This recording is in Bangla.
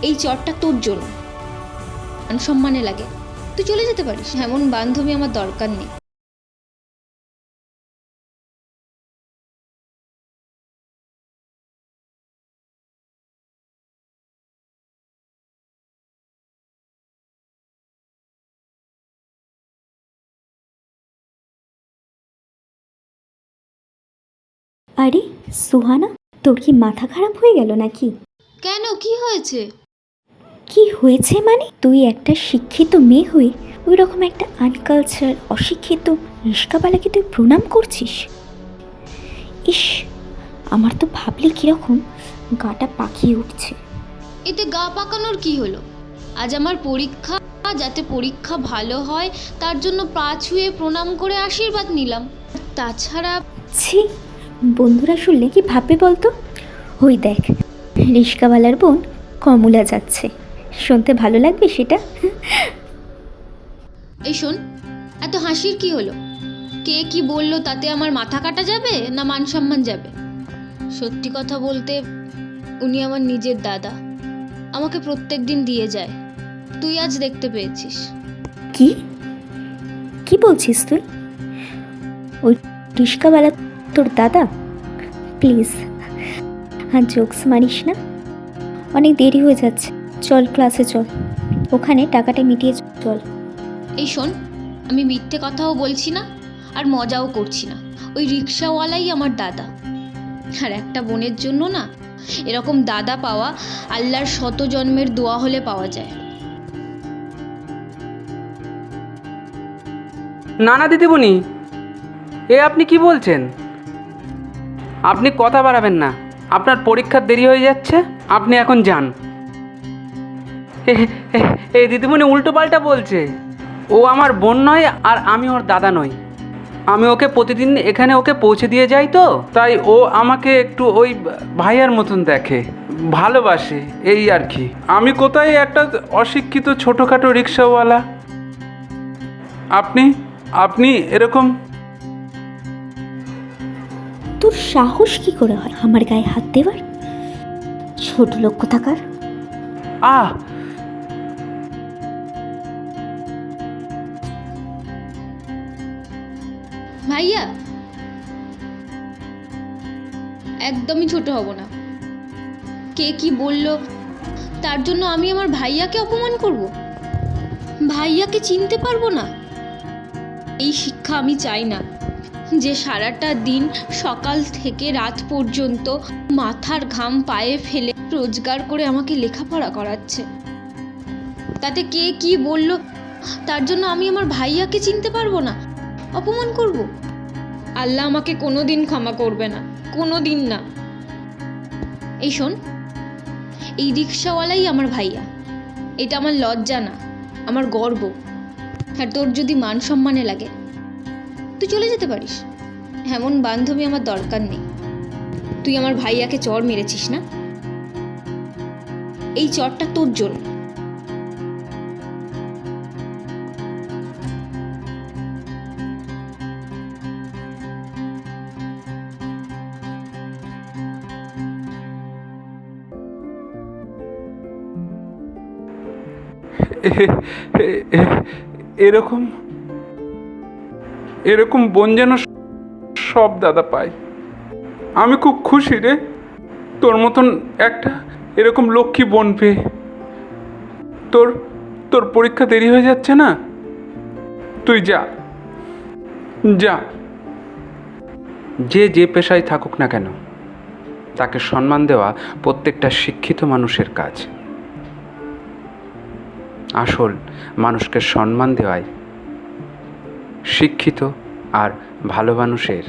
এই চটটা তোর জন্য। সম্মানে লাগে, তুই চলে যেতে পারিস। এমন বান্ধবী আমার দরকার নেই। আরে সুহানা, তোর কি মাথা খারাপ হয়ে গেল নাকি? কেন, কি হয়েছে? কি হয়েছে মানে? তুই একটা শিক্ষিত মেয়ে হয়ে ওই রকম একটা আনকালচার অশিক্ষিত রিস্কাওয়ালাকে তুই প্রণাম করছিস? ইস, আমার তো ভাবলে কিরকম গাটা পাকিয়ে উঠছে। এতে গা পাকানোর কি হলো? আজ আমার পরীক্ষা, যাতে পরীক্ষা ভালো হয় তার জন্য পা ছুঁয়ে প্রণাম করে আশীর্বাদ নিলাম। তাছাড়া ছি, বন্ধুরা শুনলে কি ভাববে বলতো? ওই দেখ, রিস্কাওয়ালার বোন কমলা যাচ্ছে, শুনতে ভালো লাগবে সেটা? এই শোন, এত হাসির কি হলো? কে কি বললো তাতে আমার মাথা কাটা যাবে না মান সম্মান যাবে? সত্যি কথা বলতে, উনি আমার নিজের দাদা, আমাকে প্রত্যেক দিন দিয়ে যায়। তুই আজ দেখতে পেয়েছিস। কি কি বলছিস তুই? ওই রিস্কাওয়ালা তোর দাদা? প্লিজ আর জোকস মারিস না, অনেক দেরি হয়ে যাচ্ছে, চল ক্লাসে চল, ওখানে টাকাটা মিটিয়ে চল। এই শোন, আমি মিথ্যে কথাও বলছি না আর মজাও করছি না। ওই রিক্সাওয়ালাই আমার দাদা। আর একটা বোনের জন্য না, এরকম দাদা পাওয়া আল্লাহর শত জন্মের দোয়া হলে পাওয়া যায়। না না দিদিমণি, এ আপনি কি বলছেন? আপনি কথা বাড়াবেন না, আপনার পরীক্ষার দেরি হয়ে যাচ্ছে, আপনি এখন যান। এই দিদিমণি উল্টো পাল্টা বলছে। ও আমার বোন নয় আর আমি ওর দাদা নই। আমি ওকে প্রতিদিন এখানে ওকে পৌঁছে দিয়ে যাই, তো তাই ও আমাকে একটু ওই ভাইয়ার মতন দেখে, ভালোবাসে, এই আর কি। আমি কোথায় একটা অশিক্ষিত ছোটোখাটো রিক্সাওয়ালা। আপনি আপনি এরকম। তোর সাহস কি করে হয় আমার গায়ে হাত দেওয়ার? ছোট লোক কোথাকার। আহ ভাইয়া, একদমই ছোট হব না। কে কি বললো তার জন্য আমি আমার ভাইয়াকে অপমান করব? ভাইয়াকে চিনতে পারবো না? এই শিক্ষা আমি চাই না, যে সারাটা দিন সকাল থেকে রাত পর্যন্ত মাথার ঘাম পায়ে ফেলে রোজগার করে আমাকে লেখাপড়া করাচ্ছে। তাতে কে কি বলল তার জন্য আমি আমার ভাইয়াকে চিনতে পারবো না, অপমান করব? আল্লাহ আমাকে কোনো দিন ক্ষমা করবে না, কোনো দিন না। এই শোন, এই রিক্সাওয়ালাই আমার ভাইয়া, এটা আমার লজ্জা না, আমার গর্ব। আর তোর যদি মান সম্মানে লাগে, তুই চলে যেতে পারিস। এমন বান্ধবী আমার দরকার নেই। তুই আমার ভাইয়াকে চড় মেরেছিস না, এই চড়টা তোর জন্য। এরকম এরকম বোন যেন সব দাদা পায়। আমি খুব খুশি রে, তোর মতন একটা এরকম লক্ষ্মী বোন পেয়ে। তোর তোর পরীক্ষা দেরি হয়ে যাচ্ছে না, তুই যা যা। যে যে পেশায় থাকুক না কেন, তাকে সম্মান দেওয়া প্রত্যেকটা শিক্ষিত মানুষের কাজ। আসল মানুষকে সম্মান দেওয়াই শিক্ষিত আর ভালো মানুষের